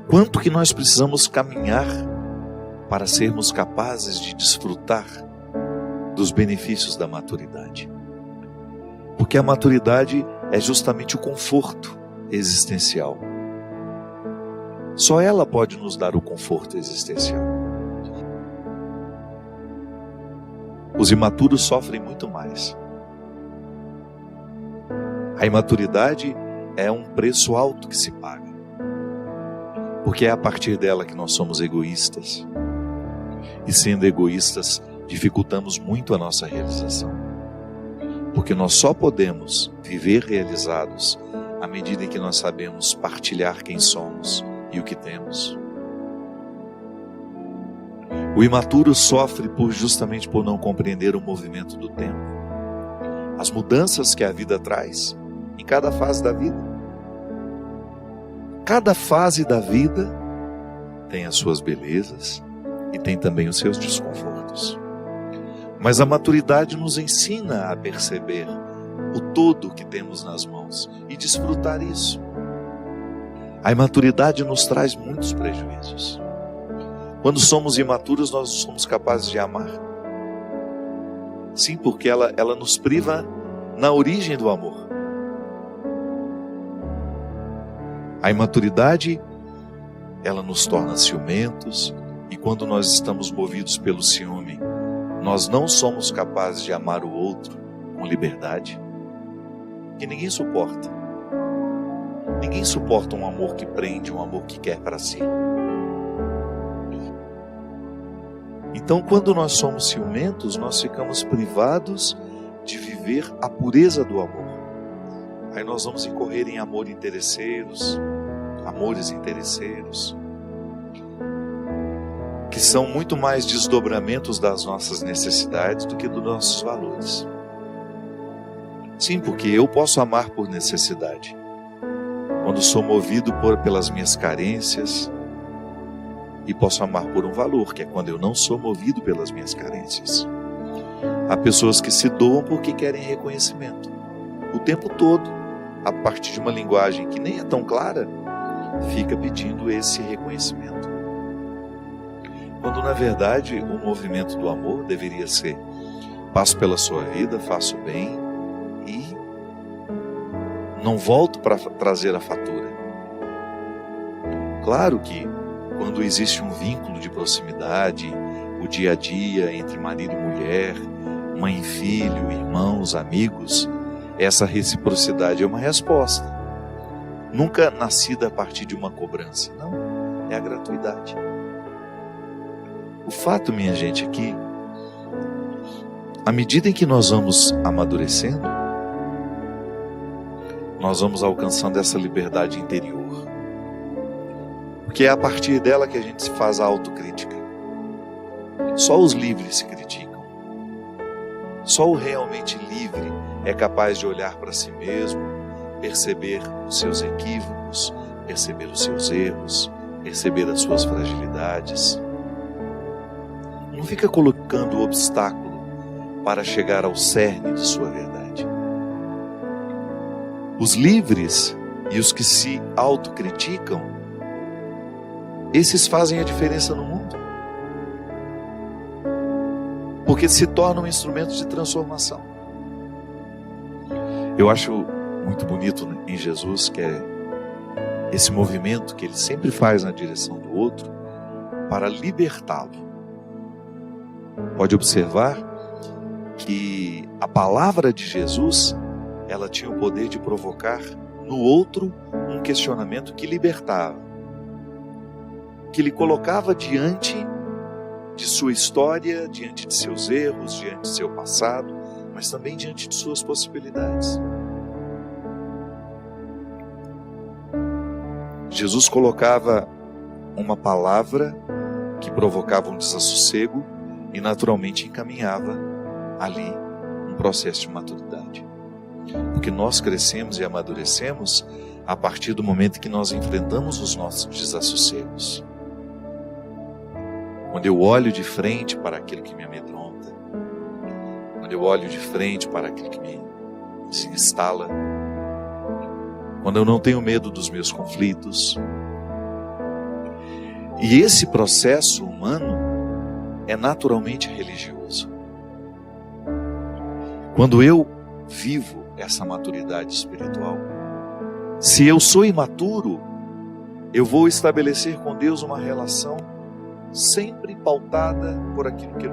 Quanto que nós precisamos caminhar para sermos capazes de desfrutar dos benefícios da maturidade. Porque a maturidade é justamente o conforto existencial. Só ela pode nos dar o conforto existencial. Os imaturos sofrem muito mais. A imaturidade é um preço alto que se paga. Porque é a partir dela que nós somos egoístas. E sendo egoístas, dificultamos muito a nossa realização. Porque nós só podemos viver realizados à medida em que nós sabemos partilhar quem somos e o que temos. O imaturo sofre justamente por não compreender o movimento do tempo, as mudanças que a vida traz em cada fase da vida. Cada fase da vida tem as suas belezas e tem também os seus desconfortos. Mas a maturidade nos ensina a perceber o todo que temos nas mãos e desfrutar isso. A imaturidade nos traz muitos prejuízos. Quando somos imaturos, nós não somos capazes de amar. Sim, porque ela nos priva na origem do amor. A imaturidade, ela nos torna ciumentos, e quando nós estamos movidos pelo ciúme, nós não somos capazes de amar o outro com liberdade, que ninguém suporta. Ninguém suporta um amor que prende, um amor que quer para si. Então, quando nós somos ciumentos, nós ficamos privados de viver a pureza do amor. Aí nós vamos incorrer em amores interesseiros, que são muito mais desdobramentos das nossas necessidades do que dos nossos valores. Sim, porque eu posso amar por necessidade, quando sou movido pelas minhas carências, e posso amar por um valor, que é quando eu não sou movido pelas minhas carências. Há pessoas que se doam porque querem reconhecimento, o tempo todo, a partir de uma linguagem que nem é tão clara, fica pedindo esse reconhecimento. Quando na verdade o movimento do amor deveria ser: passo pela sua vida, faço bem e não volto para trazer a fatura. Claro que quando existe um vínculo de proximidade, o dia a dia entre marido e mulher, mãe e filho, irmãos, amigos, essa reciprocidade é uma resposta. Nunca nascida a partir de uma cobrança, não, é a gratuidade. O fato, minha gente, é que à medida em que nós vamos amadurecendo, nós vamos alcançando essa liberdade interior. Porque é a partir dela que a gente faz a autocrítica. Só os livres se criticam. Só o realmente livre é capaz de olhar para si mesmo, perceber os seus equívocos, perceber os seus erros, perceber as suas fragilidades. Não fica colocando obstáculo para chegar ao cerne de sua verdade. Os livres e os que se autocriticam, esses fazem a diferença no mundo. Porque se tornam instrumentos de transformação. Eu acho muito bonito em Jesus, que é esse movimento que ele sempre faz na direção do outro para libertá-lo. Pode observar que a palavra de Jesus, ela tinha o poder de provocar no outro um questionamento que libertava, que lhe colocava diante de sua história, diante de seus erros, diante de seu passado, mas também diante de suas possibilidades. Jesus colocava uma palavra que provocava um desassossego e naturalmente encaminhava ali um processo de maturidade. Porque nós crescemos e amadurecemos a partir do momento que nós enfrentamos os nossos desassossegos. Quando eu olho de frente para aquilo que me amedronta, quando eu olho de frente para aquilo que me desinstala, quando eu não tenho medo dos meus conflitos, E esse processo humano é naturalmente religioso. Quando eu vivo essa maturidade espiritual, se eu sou imaturo, eu vou estabelecer com Deus uma relação sempre pautada por aquilo que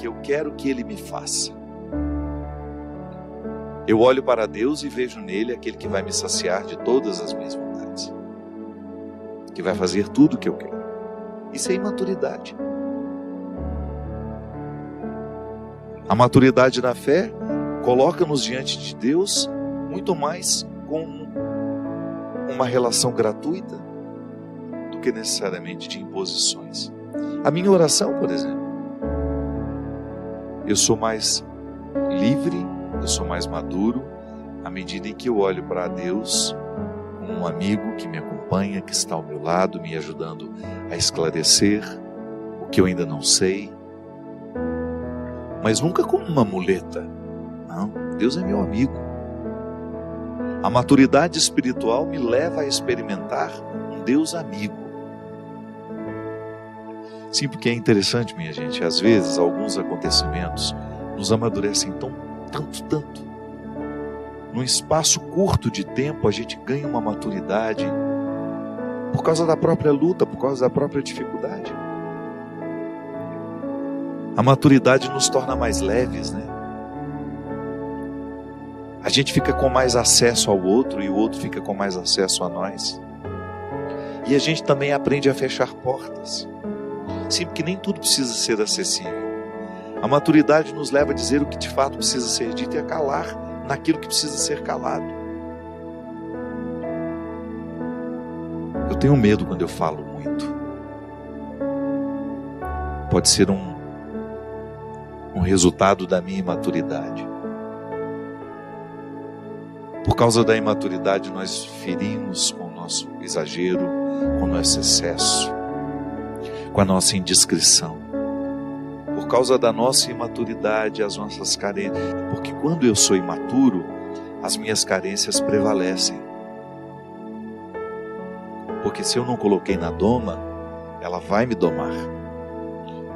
eu quero que Ele me faça. Eu olho para Deus e vejo nele aquele que vai me saciar de todas as minhas vontades, que vai fazer tudo o que eu quero. Isso é imaturidade. A maturidade na fé coloca-nos diante de Deus muito mais com uma relação gratuita do que necessariamente de imposições. A minha oração, por exemplo, eu sou mais livre, eu sou mais maduro à medida em que eu olho para Deus como um amigo que me acompanha, que está ao meu lado, me ajudando a esclarecer o que eu ainda não sei, mas nunca como uma muleta. Não, Deus é meu amigo. A maturidade espiritual me leva a experimentar um Deus amigo. Sim, porque é interessante, minha gente, às vezes alguns acontecimentos nos amadurecem tanto. Num espaço curto de tempo a gente ganha uma maturidade por causa da própria luta, por causa da própria dificuldade. A maturidade nos torna mais leves, né? A gente fica com mais acesso ao outro e o outro fica com mais acesso a nós. E a gente também aprende a fechar portas. Sim, porque nem tudo precisa ser acessível. A maturidade nos leva a dizer o que de fato precisa ser dito e a calar naquilo que precisa ser calado. Eu tenho medo quando eu falo muito. Pode ser um resultado da minha imaturidade. Por causa da imaturidade nós ferimos com o nosso exagero, com o nosso excesso, com a nossa indiscrição. Por causa da nossa imaturidade, as nossas carências. Porque quando eu sou imaturo, as minhas carências prevalecem. Porque se eu não coloquei na doma, ela vai me domar.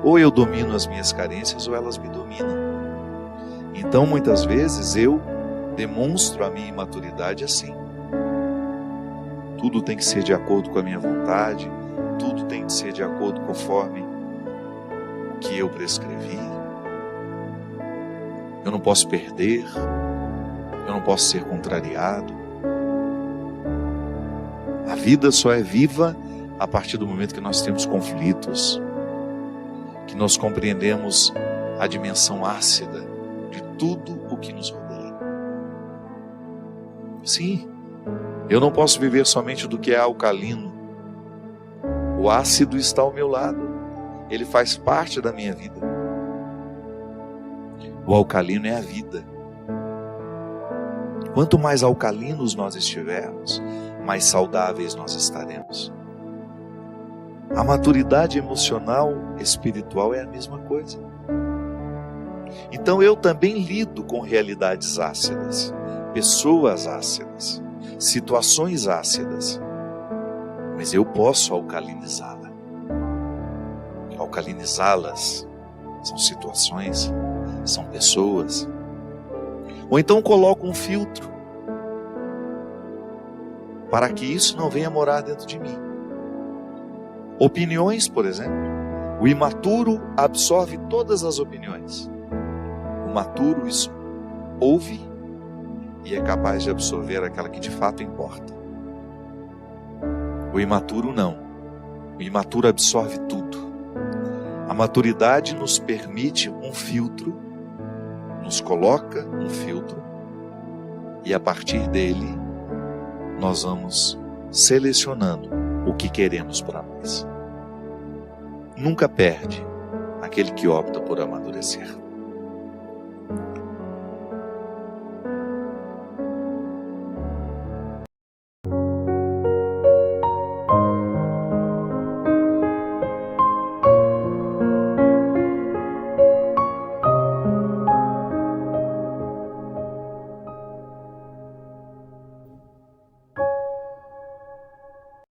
Ou eu domino as minhas carências, ou elas me dominam. Então, muitas vezes, eu demonstro a minha imaturidade assim. Tudo tem que ser de acordo com a minha vontade, tudo tem que ser de acordo conforme o que eu prescrevi. Eu não posso perder, eu não posso ser contrariado. A vida só é viva a partir do momento que nós temos conflitos, que nós compreendemos a dimensão ácida de tudo o que nos rodeia. Sim, eu não posso viver somente do que é alcalino. O ácido está ao meu lado, ele faz parte da minha vida. O alcalino é a vida. Quanto mais alcalinos nós estivermos, mais saudáveis nós estaremos. A maturidade emocional, espiritual é a mesma coisa. Então eu também lido com realidades ácidas, pessoas ácidas, situações ácidas, mas eu posso alcalinizá-la. Alcalinizá-las são situações, são pessoas. Ou então coloco um filtro para que isso não venha morar dentro de mim. Opiniões, por exemplo. O imaturo absorve todas as opiniões. O maturo ouve e é capaz de absorver aquela que de fato importa. O imaturo não. O imaturo absorve tudo. A maturidade nos permite um filtro, nos coloca um filtro, e a partir dele nós vamos selecionando o que queremos para nós. Nunca perde aquele que opta por amadurecer.